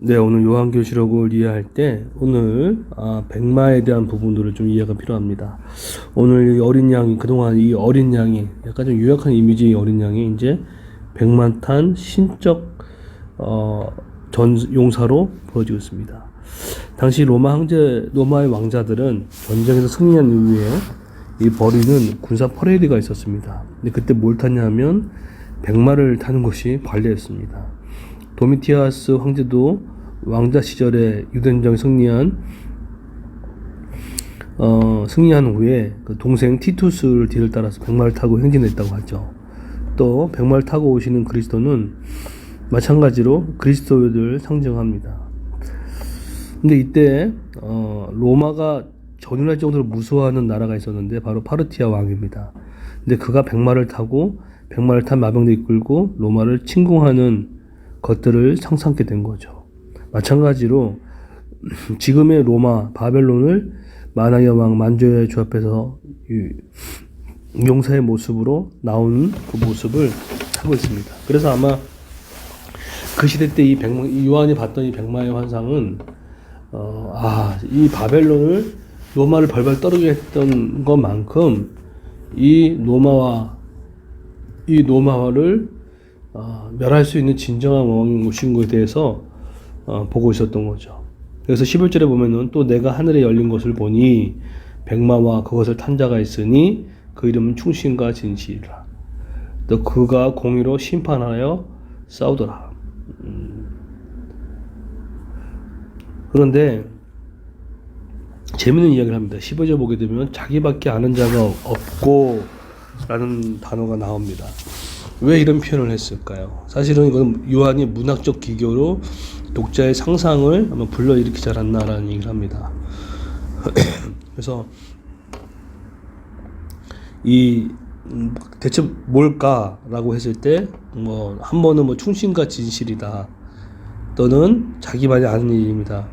네, 오늘 요한계시록을 이해할 때 오늘 백마에 대한 부분들을 좀 이해가 필요합니다. 오늘 이 어린 양이 그동안 이 어린 양이 약간 좀 유약한 이미지의 어린 양이 이제 백만탄 신적 전 용사로 보여지고 있습니다. 당시 로마의 왕자들은 전쟁에서 승리한 이후에 이 벌이는 군사 퍼레이드가 있었습니다. 근데 그때 뭘 탔냐면 백마를 타는 것이 관례였습니다. 도미티아스 황제도 왕자 시절에 유대인정이 승리한 후에 그 동생 티투스를 뒤를 따라서 백마를 타고 행진했다고 하죠. 또 백마를 타고 오시는 그리스도는 마찬가지로 그리스도를 상징합니다. 근데 이때 로마가 전율할 정도로 무서워하는 나라가 있었는데 바로 파르티아 왕입니다. 근데 그가 백마를 탄 마병대 이끌고 로마를 침공하는 것들을 상상하게 된 거죠. 마찬가지로 지금의 로마, 바벨론을 만왕의 왕 만주의 주 앞에서 용사의 모습으로 나오는 그 모습을 하고 있습니다. 그래서 아마 그 시대 때 이 요한이 봤던 이 백마의 환상은 이 바벨론을 로마를 벌벌 떠르게 했던 것만큼 이 로마화를 멸할 수 있는 진정한 왕인 것에 대해서 보고 있었던 거죠. 그래서 11절에 보면은 또 내가 하늘에 열린 것을 보니 백마와 그것을 탄 자가 있으니 그 이름은 충신과 진실이라. 또 그가 공의로 심판하여 싸우더라. 그런데 재밌는 이야기를 합니다. 15절 보게 되면 자기밖에 아는 자가 없고 라는 단어가 나옵니다. 왜 이런 표현을 했을까요? 사실은 이건 요한이 문학적 기교로 독자의 상상을 아마 불러일으키지 않았나라는 얘기를 합니다. 그래서 대체 뭘까라고 했을 때 한 번은 충신과 진실이다 또는 자기만이 아는 일입니다.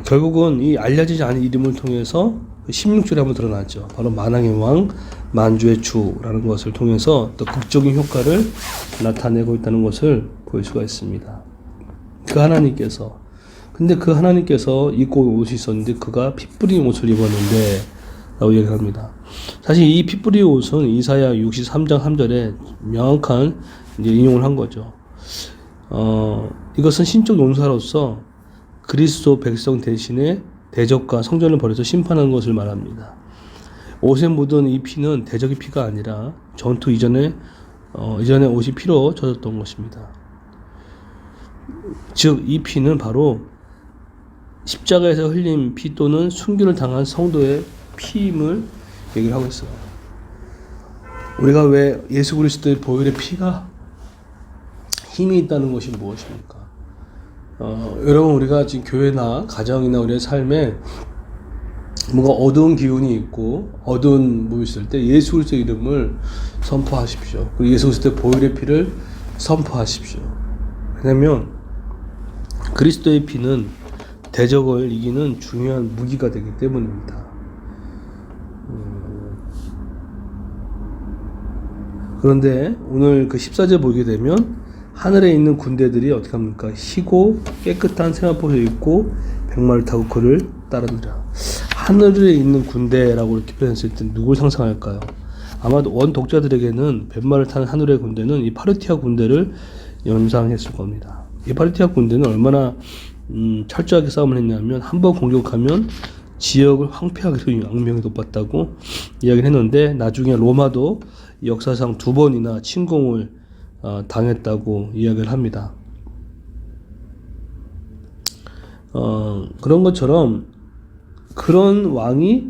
결국은 이 알려지지 않은 이름을 통해서 16절에 한번 드러나죠. 바로 만왕의 왕 만주의 주라는 것을 통해서 또 극적인 효과를 나타내고 있다는 것을 볼 수가 있습니다. 근데 그 하나님께서 입고 옷이 있었는데 그가 피 뿌린 옷을 입었는데 라고 얘기합니다. 사실 이 피 뿌린 옷은 이사야 63장 3절에 명확한 이제 인용을 한 거죠. 이것은 신적 용사로서 그리스도 백성 대신에 대적과 성전을 벌여서 심판하는 것을 말합니다. 옷에 묻은 이 피는 대적의 피가 아니라 전투 이전에 옷이 피로 젖었던 것입니다. 즉, 이 피는 바로 십자가에서 흘린 피 또는 순교를 당한 성도의 피임을 얘기를 하고 있어요. 우리가 왜 예수 그리스도의 보혈의 피가 힘이 있다는 것이 무엇입니까? 여러분, 우리가 지금 교회나 가정이나 우리의 삶에 뭔가 어두운 기운이 있고 어두운 뭐 있을 때 예수 그리스도의 이름을 선포하십시오. 그리고 예수 그리스도의 보혈의 피를 선포하십시오. 왜냐하면 그리스도의 피는 대적을 이기는 중요한 무기가 되기 때문입니다. 그런데 오늘 그 14절 보게 되면 하늘에 있는 군대들이 어떻게 합니까? 희고 깨끗한 세마포를 입고 백마를 타고 그를 따르느라. 하늘에 있는 군대라고 이렇게 표현했을 때 누굴 상상할까요? 아마도 원 독자들에게는 백마를 타는 하늘의 군대는 이 파르티아 군대를 연상했을 겁니다. 이 파르티아 군대는 얼마나 철저하게 싸움을 했냐면 한 번 공격하면 지역을 황폐하기로 악명이 높았다고 이야기를 했는데 나중에 로마도 역사상 2번이나 침공을 당했다고 이야기를 합니다. 그런 것처럼 그런 왕이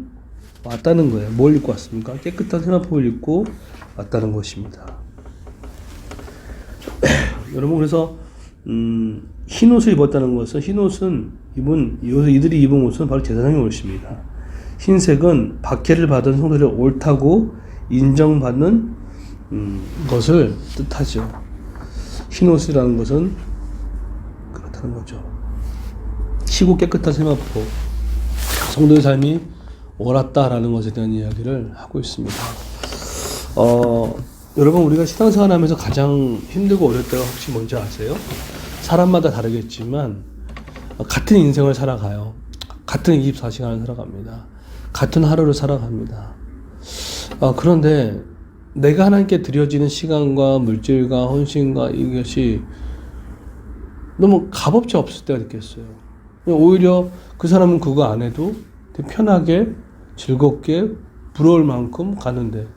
왔다는 거예요. 뭘 입고 왔습니까? 깨끗한 세마포를 입고 왔다는 것입니다. 여러분, 그래서 흰 옷을 입었다는 것은 이들이 입은 옷은 바로 제사장의 옷입니다. 흰색은 박해를 받은 성도들의 옳다고 인정받는 것을 뜻하죠. 흰 옷이라는 것은 그렇다는 거죠. 희고 깨끗한 세마포, 성도의 삶이 옳았다라는 것에 대한 이야기를 하고 있습니다. 여러분, 우리가 신앙생활 하면서 가장 힘들고 어려울 때가 혹시 뭔지 아세요? 사람마다 다르겠지만 같은 인생을 살아가요. 같은 24시간을 살아갑니다. 같은 하루를 살아갑니다. 그런데 내가 하나님께 드려지는 시간과 물질과 헌신과 이것이 너무 값없이 없을 때가 있겠어요. 오히려 그 사람은 그거 안 해도 되게 편하게 즐겁게 부러울 만큼 가는데,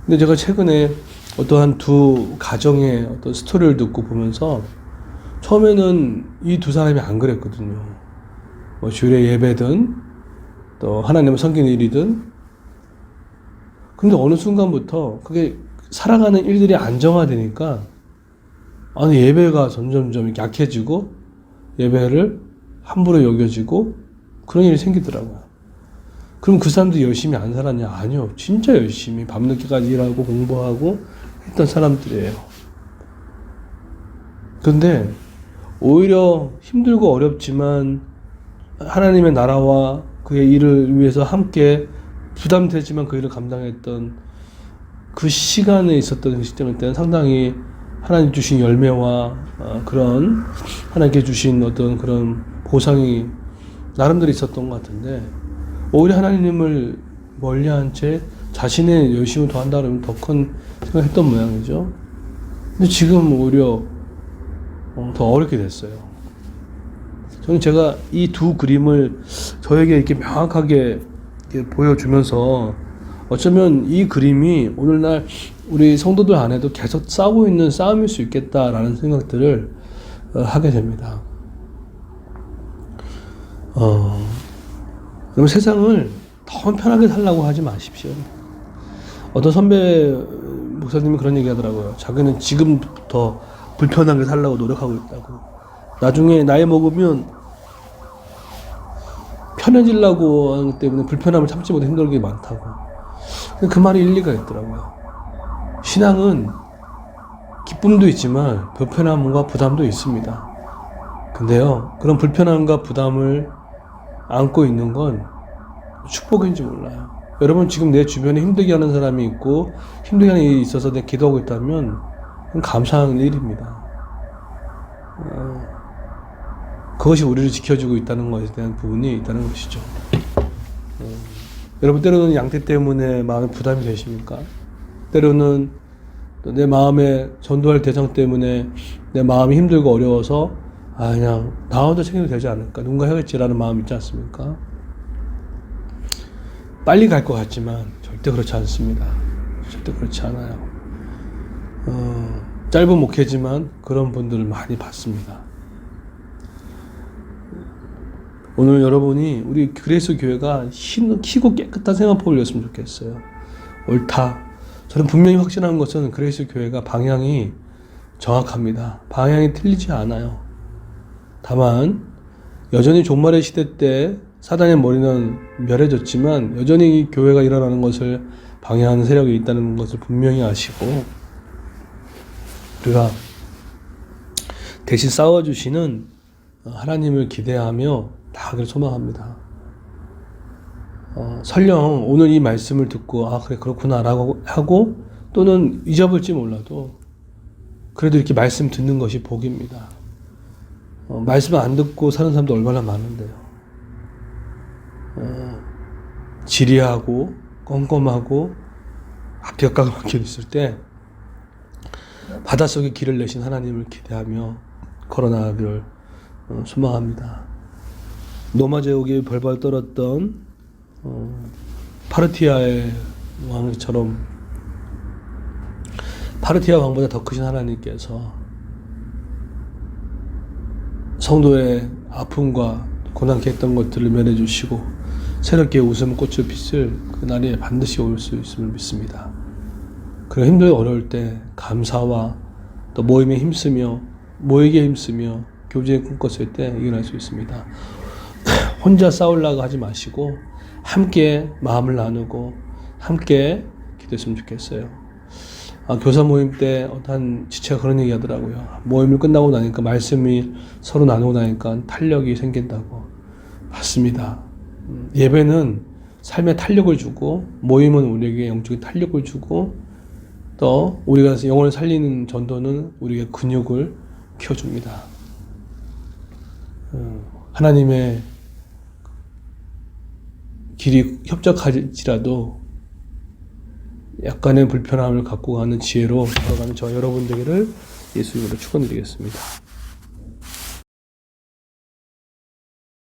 근데 제가 최근에 어떠한 두 가정의 어떤 스토리를 듣고 보면서 처음에는 이 두 사람이 안 그랬거든요. 뭐 주일의 예배든 또 하나님을 섬기는 일이든. 근데 어느 순간부터 그게 살아가는 일들이 안정화되니까 예배가 점점점 이렇게 약해지고 예배를 함부로 여겨지고 그런 일이 생기더라고요. 그럼 그 사람들이 열심히 안 살았냐? 아니요. 진짜 열심히 밤늦게까지 일하고 공부하고 했던 사람들이에요. 근데 오히려 힘들고 어렵지만 하나님의 나라와 그의 일을 위해서 함께 부담되지만 그 일을 감당했던 그 시간에 있었던 시점일 때는 상당히 하나님 주신 열매와 그런 하나님께 주신 어떤 그런 보상이 나름대로 있었던 것 같은데, 오히려 하나님을 멀리한 채 자신의 열심을 더한다 그러면 더 큰 생각했던 모양이죠. 근데 지금 오히려 더 어렵게 됐어요. 저는 제가 이 두 그림을 저에게 이렇게 명확하게 이렇게 보여주면서 어쩌면 이 그림이 오늘날 우리 성도들 안에도 계속 싸우고 있는 싸움일 수 있겠다라는 생각들을 하게 됩니다. 그럼 세상을 더 편하게 살라고 하지 마십시오. 어떤 선배 목사님이 그런 얘기 하더라고요. 자기는 지금부터 불편하게 살라고 노력하고 있다고. 나중에 나이 먹으면 편해지려고 하는 것 때문에 불편함을 참지 못해 힘들게 게 많다고. 그 말이 일리가 있더라고요. 신앙은 기쁨도 있지만 불편함과 부담도 있습니다. 근데요, 그런 불편함과 부담을 안고 있는 건 축복인지 몰라요. 여러분 지금 내 주변에 힘들게 하는 사람이 있고 힘들게 하는 일이 있어서 내가 기도하고 있다면 그건 감사한 일입니다. 그것이 우리를 지켜주고 있다는 것에 대한 부분이 있다는 것이죠. 여러분 때로는 양떼 때문에 마음에 부담이 되십니까? 때로는 내 마음에 전도할 대상 때문에 내 마음이 힘들고 어려워서 그냥 나 혼자 챙겨도 되지 않을까, 누군가 해야겠지라는 마음 있지 않습니까? 빨리 갈 것 같지만 절대 그렇지 않습니다. 절대 그렇지 않아요. 짧은 목회지만 그런 분들을 많이 봤습니다. 오늘 여러분이 우리 그레이스 교회가 희고 깨끗한 생활법을 였으면 좋겠어요. 옳다. 저는 분명히 확신하는 것은 그레이스 교회가 방향이 정확합니다. 방향이 틀리지 않아요. 다만 여전히 종말의 시대 때 사단의 머리는 멸해졌지만 여전히 이 교회가 일어나는 것을 방해하는 세력이 있다는 것을 분명히 아시고, 우리가 대신 싸워주시는 하나님을 기대하며 다 그를 소망합니다. 설령 오늘 이 말씀을 듣고 그래 그렇구나 라고 하고 또는 잊어볼지 몰라도 그래도 이렇게 말씀 듣는 것이 복입니다. 말씀을 안 듣고 사는 사람도 얼마나 많은데요. 지리하고 껌껌하고 앞뒤가 꽉 막혀 있을 때 바닷속에 길을 내신 하나님을 기대하며 걸어나가기를 소망합니다. 노마 제국이 벌벌 떨었던 파르티아의 왕처럼 파르티아 왕보다 더 크신 하나님께서 성도의 아픔과 고난케 했던 것들을 면해주시고 새롭게 웃음꽃을 피실 그날이 반드시 올 수 있음을 믿습니다. 그리고 힘들고 어려울 때 감사와 또 모임에 힘쓰며 모이게 힘쓰며 교제에 꿈꿨을 때 이겨낼 수 있습니다. 혼자 싸우려고 하지 마시고 함께 마음을 나누고 함께 기도했으면 좋겠어요. 교사 모임 때 어떤 지체가 그런 얘기 하더라고요. 모임을 끝나고 나니까 말씀이 서로 나누고 나니까 탄력이 생긴다고. 맞습니다. 예배는 삶에 탄력을 주고 모임은 우리에게 영적인 탄력을 주고 또 우리가 영혼을 살리는 전도는 우리의 근육을 키워줍니다. 하나님의 길이 협착할지라도 약간의 불편함을 갖고 가는 지혜로 걸어가는 저 여러분 되기를 예수 이름으로 축원드리겠습니다.